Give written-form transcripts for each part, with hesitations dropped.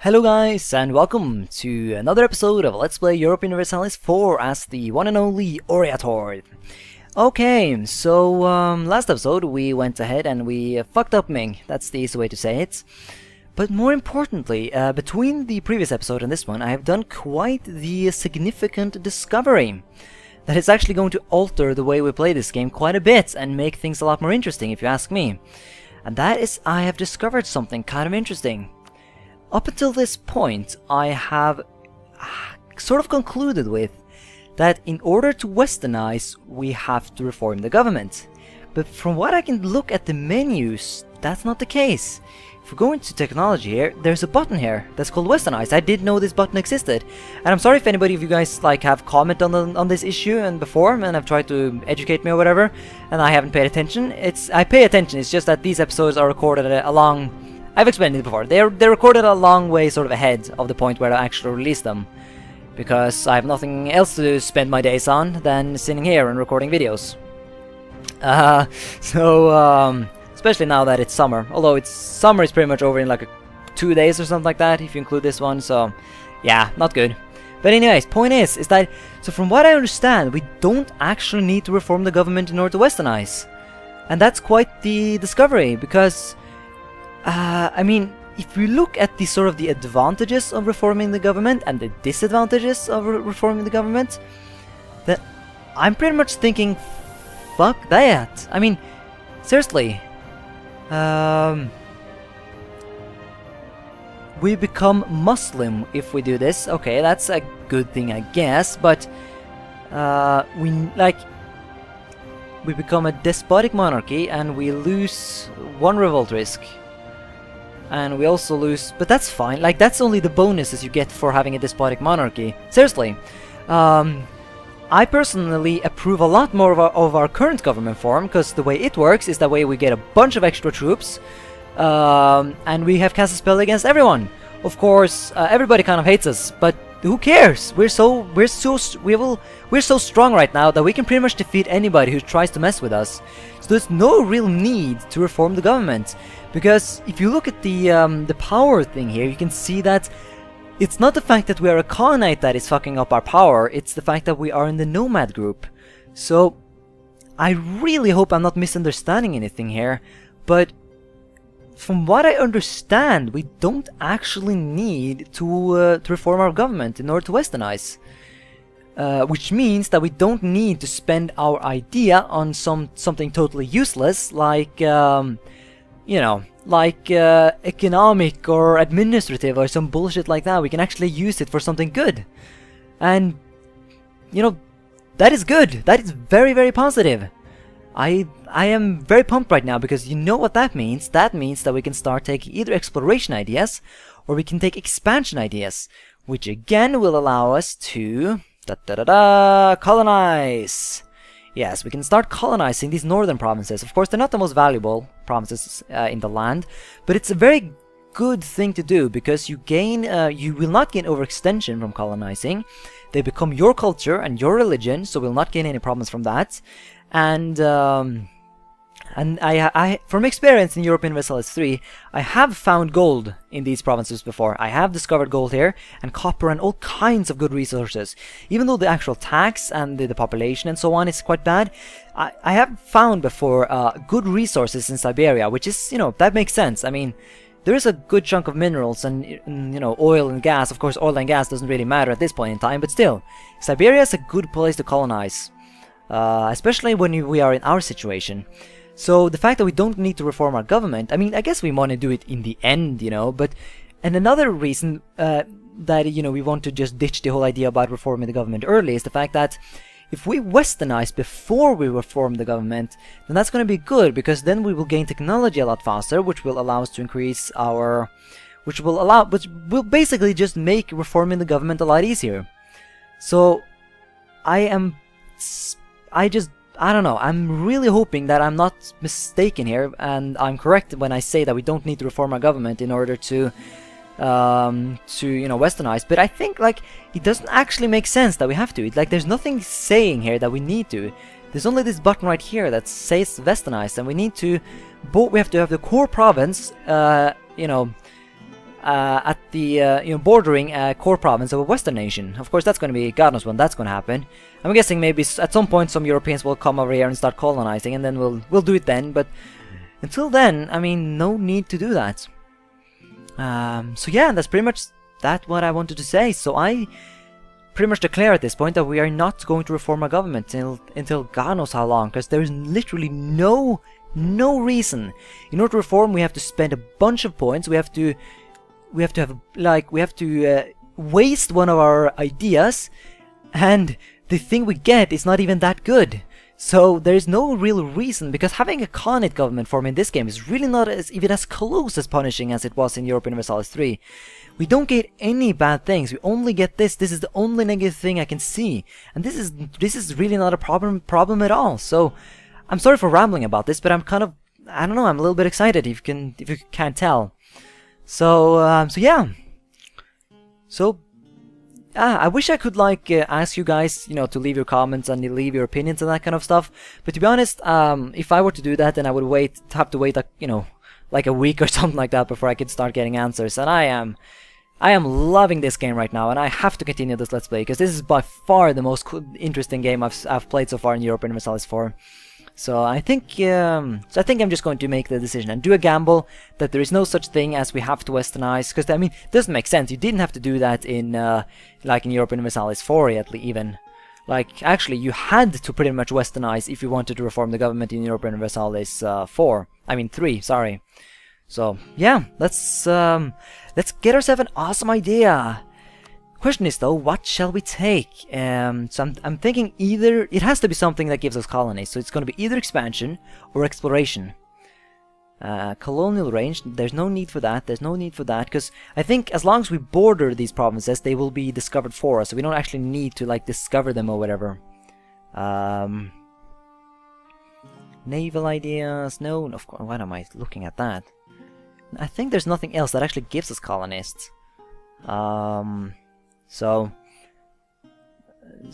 Hello guys, and welcome to another episode of Let's Play Europa Universalis 4 as the one and only Oirat Horde. Okay, so last episode we went ahead and we fucked up Ming, that's the easy way to say it. But more importantly, between the previous episode and this one, I have done quite the significant discovery that is actually going to alter the way we play this game quite a bit and make things a lot more interesting if you ask me. And that is, I have discovered something kind of interesting. Up until this point, I have sort of concluded with that in order to westernize, we have to reform the government. But from what I can look at the menus, that's not the case. If we go into technology here, there's a button here that's called Westernize. I didn't know this button existed. And I'm sorry if anybody of you guys have commented on this issue and before, and have tried to educate me or whatever, and I haven't paid attention. I pay attention, it's just that these episodes are recorded along... I've explained it before. They're recorded a long way sort of ahead of the point where I actually release them. Because I have nothing else to spend my days on than sitting here and recording videos. Especially now that it's summer. Although summer is pretty much over in like 2 days or something like that, if you include this one, so... yeah, not good. But anyways, point is that... so from what I understand, we don't actually need to reform the government in order to westernize. And that's quite the discovery, because... I mean, if we look at the sort of the advantages of reforming the government and the disadvantages of reforming the government, then I'm pretty much thinking, fuck that. I mean, seriously, we become Muslim if we do this. Okay, that's a good thing, I guess, but we become a despotic monarchy and we lose one revolt risk. And we also lose... but that's fine, like that's only the bonuses you get for having a despotic monarchy. Seriously. I personally approve a lot more of our current government form, because the way it works is that way we get a bunch of extra troops, and we have cast a spell against everyone. Of course, everybody kind of hates us, but who cares? We're so strong right now that we can pretty much defeat anybody who tries to mess with us. So there's no real need to reform the government. Because if you look at the power thing here, you can see that it's not the fact that we are a colonite that is fucking up our power, it's the fact that we are in the nomad group. So, I really hope I'm not misunderstanding anything here, but from what I understand, we don't actually need to reform our government in order to westernize. Which means that we don't need to spend our idea on something totally useless, like... you know, like economic or administrative or some bullshit like that. We can actually use it for something good. And, you know, that is good. That is very, very positive. I am very pumped right now, because you know what that means. That means that we can start taking either exploration ideas or we can take expansion ideas, which again will allow us to colonize. Yes, we can start colonizing these northern provinces. Of course, they're not the most valuable provinces in the land, but it's a very good thing to do, because you will not gain overextension from colonizing. They become your culture and your religion, so we'll not gain any problems from that. And I from experience in Europa Universalis 3, I have found gold in these provinces before. I have discovered gold here, and copper and all kinds of good resources. Even though the actual tax and the population and so on is quite bad, I have found before good resources in Siberia, which is, you know, that makes sense. I mean, there is a good chunk of minerals and you know, oil and gas. Of course, oil and gas doesn't really matter at this point in time, but still, Siberia is a good place to colonize. Especially when we are in our situation. So the fact that we don't need to reform our government, I mean, I guess we want to do it in the end, you know, but... and another reason that, you know, we want to just ditch the whole idea about reforming the government early is the fact that if we westernize before we reform the government, then that's going to be good, because then we will gain technology a lot faster, which will allow us to increase our... which will basically just make reforming the government a lot easier. So, I don't know, I'm really hoping that I'm not mistaken here, and I'm correct when I say that we don't need to reform our government in order to, you know, westernize. But I think, like, it doesn't actually make sense that we have to. Like, there's nothing saying here that we need to. There's only this button right here that says westernize, and we need to... we have to have the core province, you know, at the bordering core province of a Western nation. Of course, that's going to be God knows when that's going to happen. I'm guessing maybe at some point some Europeans will come over here and start colonizing, and then we'll do it then. But until then, I mean, no need to do that. So yeah, that's pretty much what I wanted to say. So I pretty much declare at this point that we are not going to reform our government until God knows how long, because there is literally no reason. In order to reform, we have to spend a bunch of points. We have to waste one of our ideas, and the thing we get is not even that good. So there is no real reason, because having a Khanate government form in this game is really not even as close as punishing as it was in Europa Universalis 3. We don't get any bad things, we only get this. This is the only negative thing I can see. And this is really not a problem at all. So I'm sorry for rambling about this, but I'm kind of, I don't know, I'm a little bit excited if you can't tell. So yeah. So I wish I could like ask you guys, to leave your comments and leave your opinions and that kind of stuff. But to be honest, if I were to do that, then I would have to wait like a week or something like that before I could start getting answers. And I am loving this game right now, and I have to continue this Let's Play, because this is by far the most interesting game I've played so far in Europa Universalis 4. So I think I'm just going to make the decision and do a gamble that there is no such thing as we have to westernize, because I mean, it doesn't make sense. You didn't have to do that in like in Europa Universalis 4 yet, even. Like, actually, you had to pretty much westernize if you wanted to reform the government in Europa Universalis 3, sorry. So yeah, let's get ourselves an awesome idea. Question is though, what shall we take? So I'm thinking either it has to be something that gives us colonies. So it's going to be either expansion or exploration. Colonial range, there's no need for that. There's no need for that, because I think as long as we border these provinces, they will be discovered for us. So we don't actually need to like discover them or whatever. Naval ideas, no, of course. Why am I looking at that? I think there's nothing else that actually gives us colonists. So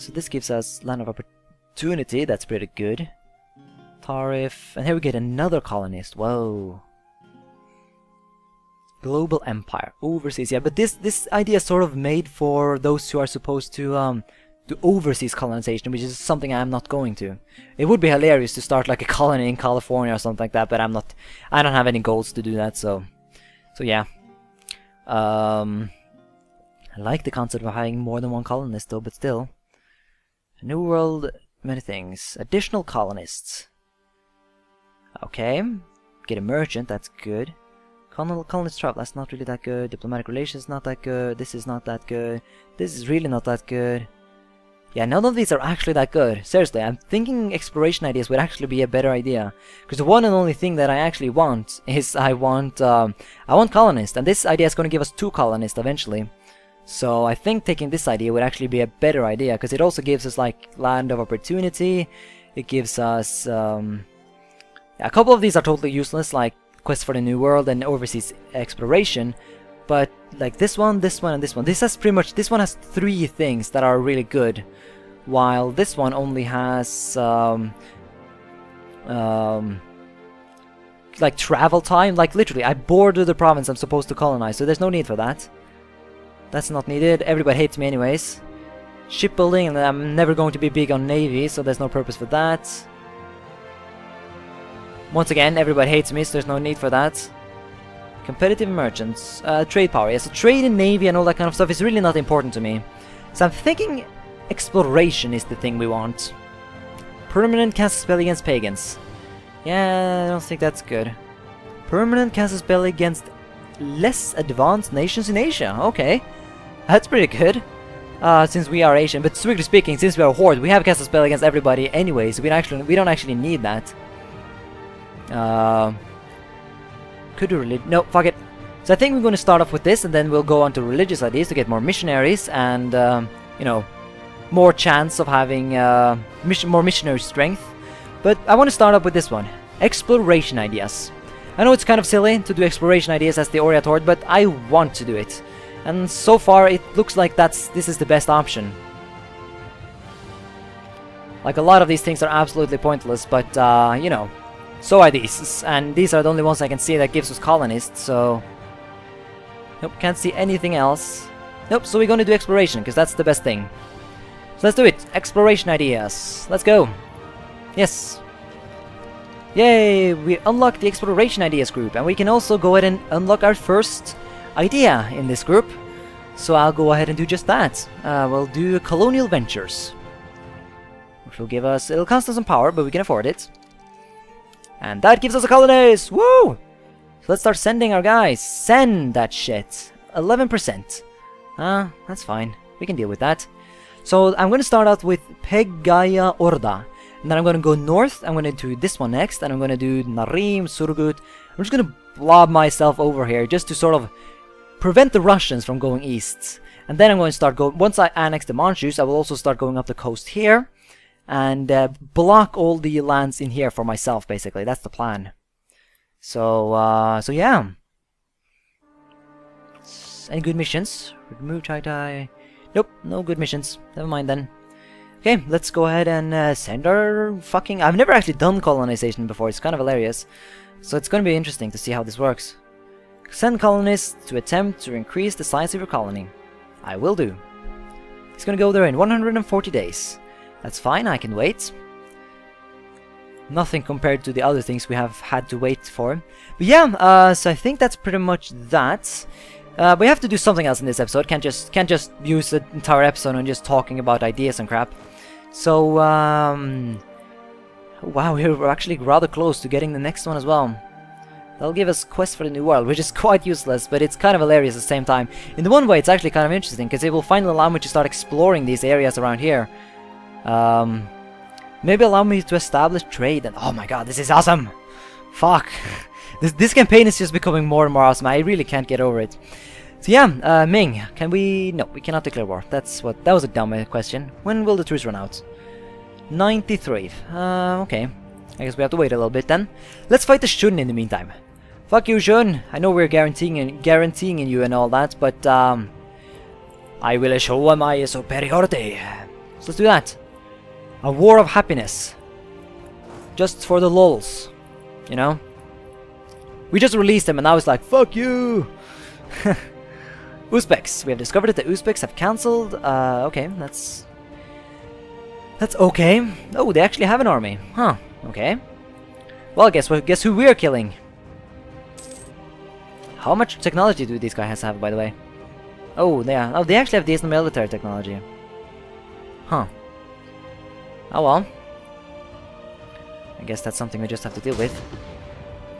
this gives us land of opportunity. That's pretty good. Tariff, and here we get another colonist. Whoa. Global empire, overseas. Yeah, but this idea is sort of made for those who are supposed to do overseas colonization, which is something I'm not going to. It would be hilarious to start like a colony in California or something like that, but I don't have any goals to do that. So yeah. I like the concept of having more than one colonist though, but still. A new world, many things. Additional colonists. Okay. Get a merchant, that's good. Colonist travel, that's not really that good. Diplomatic relations, not that good. This is not that good. This is really not that good. Yeah, none of these are actually that good. Seriously, I'm thinking exploration ideas would actually be a better idea. Because the one and only thing that I actually want is I want colonists. And this idea is going to give us 2 colonists eventually. So I think taking this idea would actually be a better idea, because it also gives us like land of opportunity. It gives us a couple of these are totally useless, like Quest for the New World and overseas exploration. But like this one, and this one. This one has 3 things that are really good, while this one only has like travel time. Like literally, I border the province I'm supposed to colonize, so there's no need for that. That's not needed. Everybody hates me anyways. Shipbuilding, and I'm never going to be big on navy, so there's no purpose for that. Once again, everybody hates me, so there's no need for that. Competitive merchants. Trade power. Yeah, so trade and navy and all that kind of stuff is really not important to me. So I'm thinking exploration is the thing we want. Permanent casus spell against pagans. Yeah, I don't think that's good. Permanent casus spell against less advanced nations in Asia. Okay. That's pretty good. Since we are Asian, but strictly speaking, since we are a horde, we have cast a spell against everybody anyway, so we don't actually need that. Could do religion? No, fuck it. So I think we're going to start off with this, and then we'll go on to religious ideas to get more missionaries and more chance of having more missionary strength. But I want to start up with this one: exploration ideas. I know it's kind of silly to do exploration ideas as the Oirat Horde, but I want to do it. And so far it looks like this is the best option. Like, a lot of these things are absolutely pointless, but so are these. And these are the only ones I can see that gives us colonists, so Nope, can't see anything else. Nope, so we're gonna do exploration, because that's the best thing. So let's do it. Exploration ideas. Let's go. Yes. Yay! We unlocked the exploration ideas group, and we can also go ahead and unlock our first idea in this group. So I'll go ahead and do just that. We'll do colonial ventures, which will give us, it'll cost us some power, but we can afford it. And that gives us a colonies! Woo! So let's start sending our guys. Send that shit. 11%. That's fine. We can deal with that. So I'm going to start out with Pegaya Orda. And then I'm going to go north. I'm going to do this one next. And I'm going to do Narim, Surgut. I'm just going to blob myself over here just to sort of prevent the Russians from going east. And then I'm going to start going... Once I annex the Manchus, I will also start going up the coast here. And block all the lands in here for myself, basically. That's the plan. So yeah. Any good missions? Remove Chai. Nope, no good missions. Never mind then. Okay, let's go ahead and send our fucking... I've never actually done colonization before. It's kind of hilarious. So it's going to be interesting to see how this works. Send colonists to attempt to increase the size of your colony. I will do. It's going to go there in 140 days. That's fine, I can wait. Nothing compared to the other things we have had to wait for. But yeah, so I think that's pretty much that. We have to do something else in this episode. Can't just use the entire episode on just talking about ideas and crap. So, wow, we're actually rather close to getting the next one as well. That'll give us Quest for the New World, which is quite useless, but it's kind of hilarious at the same time. In the one way, it's actually kind of interesting, because it will finally allow me to start exploring these areas around here. Maybe allow me to establish trade, and oh my god, this is awesome! Fuck! This campaign is just becoming more and more awesome. I really can't get over it. So yeah, Ming, can we... No, we cannot declare war. That was a dumb question. When will the truce run out? 93. Okay. I guess we have to wait a little bit then. Let's fight the Shun in the meantime. Fuck you, Shun. I know we're guaranteeing you and all that, but I will show my superiority. So let's do that. A war of happiness. Just for the lulz. You know? We just released them and now it's like, fuck you! Uzbeks. We have discovered that the Uzbeks have cancelled. Okay, that's okay. Oh, they actually have an army. Huh, okay. Well, guess who we're killing? How much technology do these guys have, by the way? Oh, they actually have decent military technology. Huh. Oh well. I guess that's something we just have to deal with.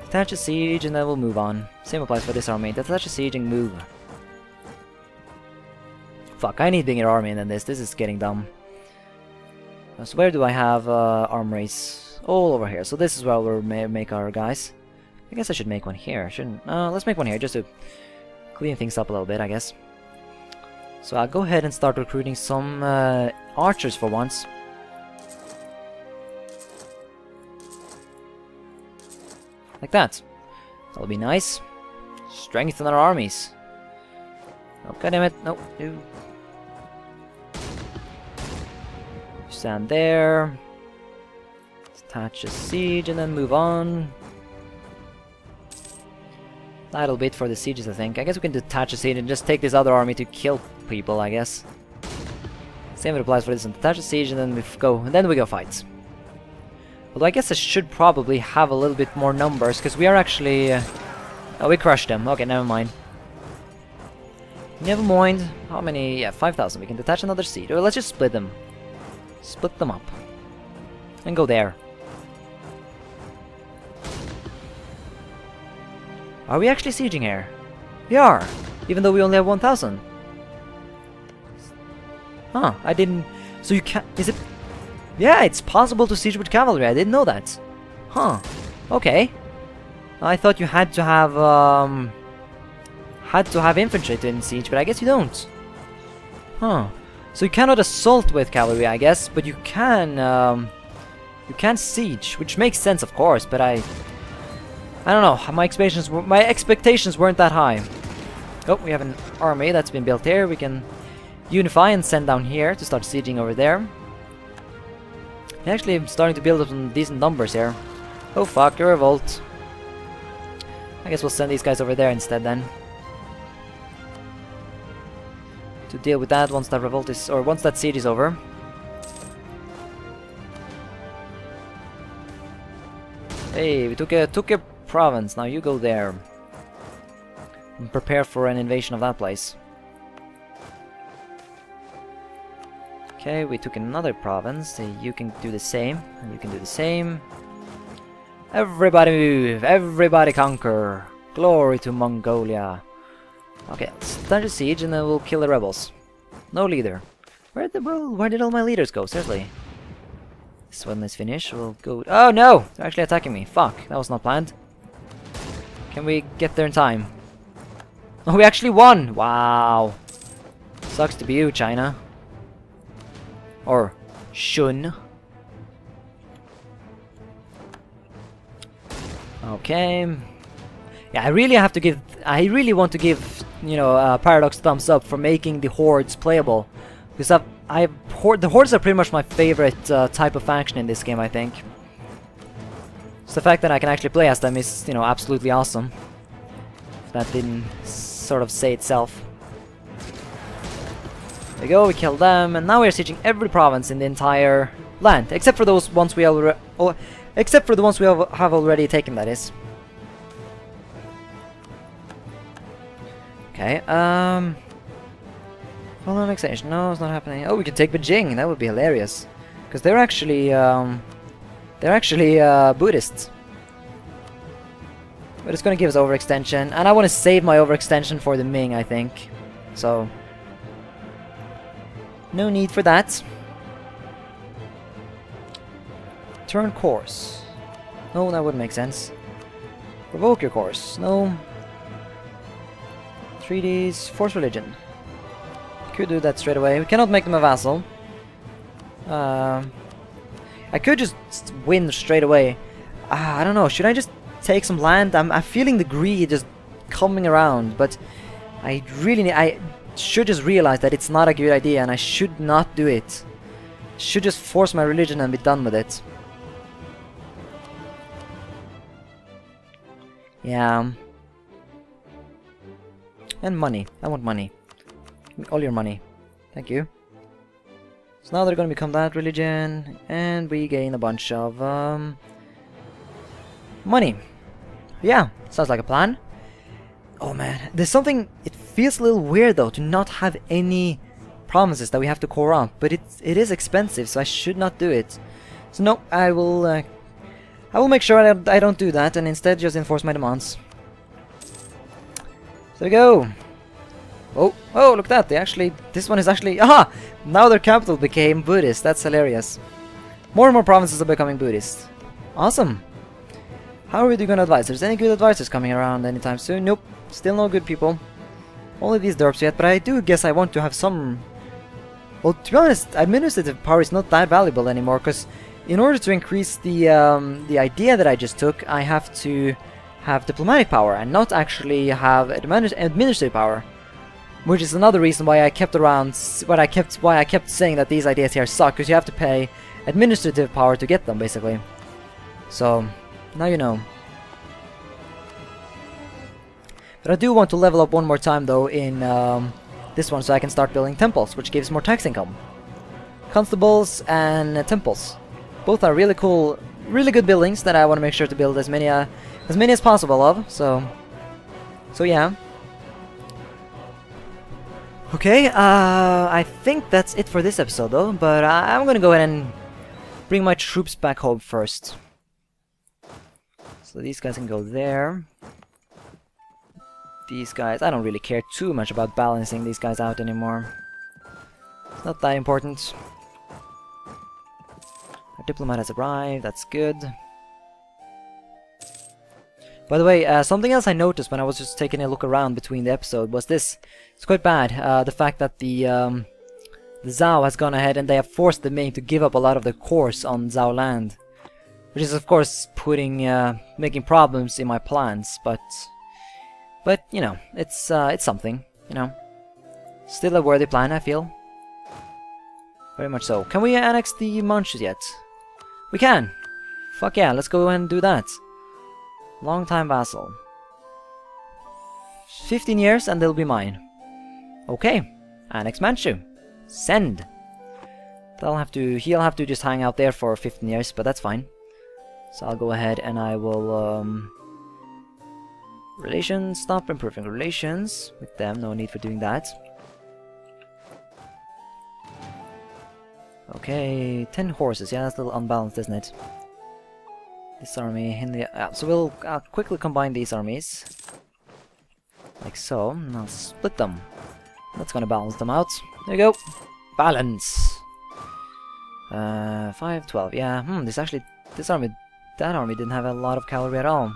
Detach a siege and then we'll move on. Same applies for this army. Detach a siege and move. Fuck, I need bigger army than this. This is getting dumb. So where do I have armories? All over here. So this is where we'll make our guys. I guess I should make one here, shouldn't... let's make one here just to clean things up a little bit, I guess. So I'll go ahead and start recruiting some archers for once. Like that. That'll be nice. Strengthen our armies. Oh, goddammit. No. No. Stand there. Attach a siege and then move on. That'll be it for the sieges, I think. I guess we can detach a siege and just take this other army to kill people, I guess. Same applies for this one. Detach a siege and then we go fight. Although I guess I should probably have a little bit more numbers, because we are actually... oh, we crushed them. Okay, never mind. Never mind. How many? Yeah, 5,000. We can detach another siege. Or let's just split them. Split them up. And go there. Are we actually sieging here? We are! Even though we only have 1,000. Huh, I didn't... So you can't... Is it... Yeah, it's possible to siege with cavalry. I didn't know that. Huh. Okay. I thought you had to have infantry to siege, but I guess you don't. Huh. So you cannot assault with cavalry, I guess, but you can siege, which makes sense, of course. But I don't know. My expectations weren't that high. Oh, we have an army that's been built here. We can unify and send down here to start sieging over there. Actually, I'm starting to build up some decent numbers here. Oh fuck, a revolt. I guess we'll send these guys over there instead then. to deal with that once that revolt is, or once that siege is over. Hey, we took a province. Now you go there and prepare for an invasion of that place. Okay, we took another province. You can do the same, and you can do the same. Everybody move! Everybody conquer! Glory to Mongolia! Okay, start a siege and then we'll kill the rebels. No leader. Where did all my leaders go? Seriously. This one is finished. We'll go... Oh no! They're actually attacking me. Fuck, that was not planned. Can we get there in time? Oh, we actually won! Wow! Sucks to be you, China. Or Shun. Okay. Yeah, I really want to give, you know, Paradox thumbs up for making the hordes playable, because the hordes are pretty much my favorite type of faction in this game. I think. So the fact that I can actually play as them is, you know, absolutely awesome. If that didn't sort of say itself. There we go, we killed them, and now we're sieging every province in the entire land, except for those ones we already, have already taken. That is. Okay. Full annexation. No, it's not happening. Oh, we could take Beijing. That would be hilarious, because they're actually Buddhists. But it's gonna give us overextension, and I want to save my overextension for the Ming, I think. So. No need for that. Turn course. No, that wouldn't make sense. Revoke your course. No. Treaties. Force religion. Could do that straight away. We cannot make them a vassal. I could just win straight away. I don't know. Should I just take some land? I'm feeling the greed just coming around, but I should just realize that it's not a good idea, and I should not do it. Should just force my religion and be done with it. Yeah. And money. I want money. Give me all your money. Thank you. So now they're gonna become that religion, and we gain a bunch of money. Yeah, sounds like a plan. Oh man, there's something. It feels a little weird though to not have any promises that we have to core up, but it is expensive, so I should not do it. So no, I will make sure I don't do that, and instead just enforce my demands. So there we go. Oh, look at that! This one is actually, aha! Now their capital became Buddhist. That's hilarious. More and more provinces are becoming Buddhist. Awesome. How are we doing on advisors? Any good advisors coming around anytime soon? Nope. Still no good people. Only these derps yet, but I do guess I want to have some... Well, to be honest, administrative power is not that valuable anymore, because in order to increase the idea that I just took, I have to have diplomatic power and not actually have administrative power. Which is another reason why I kept saying that these ideas here suck, because you have to pay administrative power to get them, basically. So, now you know. But I do want to level up one more time though in this one, so I can start building temples, which gives more tax income. Constables and temples. Both are really cool, really good buildings that I want to make sure to build as many as possible of, so yeah. Okay, I think that's it for this episode though, but I'm gonna go ahead and bring my troops back home first. So these guys can go there. These guys, I don't really care too much about balancing these guys out anymore. It's not that important. Our diplomat has arrived, that's good. By the way, something else I noticed when I was just taking a look around between the episode was this. It's quite bad, the fact that the Zhao has gone ahead and they have forced the Ming to give up a lot of their cores on Zhao land. Which is of course making problems in my plans, but you know, it's something, you know. Still a worthy plan, I feel. Very much so. Can we annex the Manchus yet? We can! Fuck yeah, let's go and do that. Long-time vassal. 15 years and they'll be mine. Okay. Annex Manchu. Send. He'll have to just hang out there for 15 years, but that's fine. So I'll go ahead and I will relations, stop improving relations with them, no need for doing that. Okay, 10 horses, yeah, that's a little unbalanced, isn't it? This army in the... so we'll quickly combine these armies. Like so, and I'll split them. That's gonna balance them out. There you go. Balance! 5, 12, yeah, that army didn't have a lot of cavalry at all.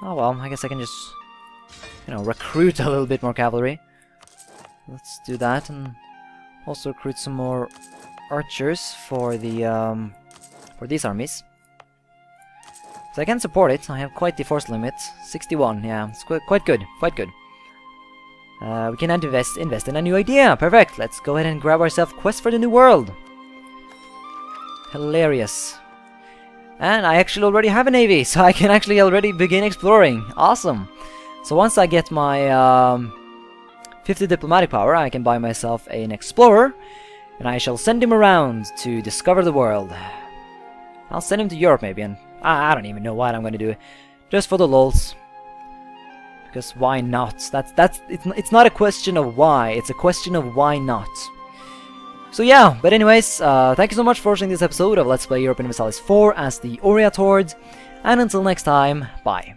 Oh well, I guess I can just, you know, recruit a little bit more cavalry. Let's do that, and also recruit some more archers for the, for these armies. So I can support it. I have quite the force limit, 61. Yeah, it's quite good, quite good. We can invest in a new idea. Perfect. Let's go ahead and grab ourselves Quest for the New World. Hilarious. And I actually already have a navy, so I can actually already begin exploring. Awesome. So once I get my 50 diplomatic power, I can buy myself an explorer, and I shall send him around to discover the world. I'll send him to Europe maybe, and I don't even know what I'm going to do. Just for the lols. Because why not? It's not a question of why, it's a question of why not. So yeah, but anyways, thank you so much for watching this episode of Let's Play Europa Universalis 4 as the Oirat Horde, and until next time, bye.